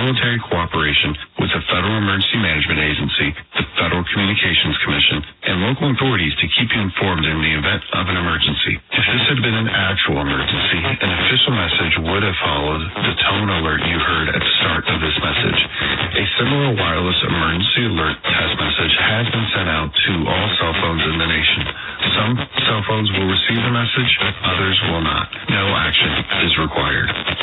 voluntary cooperation with the Federal Emergency Management Agency, the Federal Communications Commission, and local authorities to keep you informed in the event of an emergency. If this had been an actual emergency, an official message would have followed the tone alert you heard at the start of this message. A similar wireless emergency alert test message has been sent out to all cell phones in the nation. Some cell phones will receive the message, others will not. No action is required.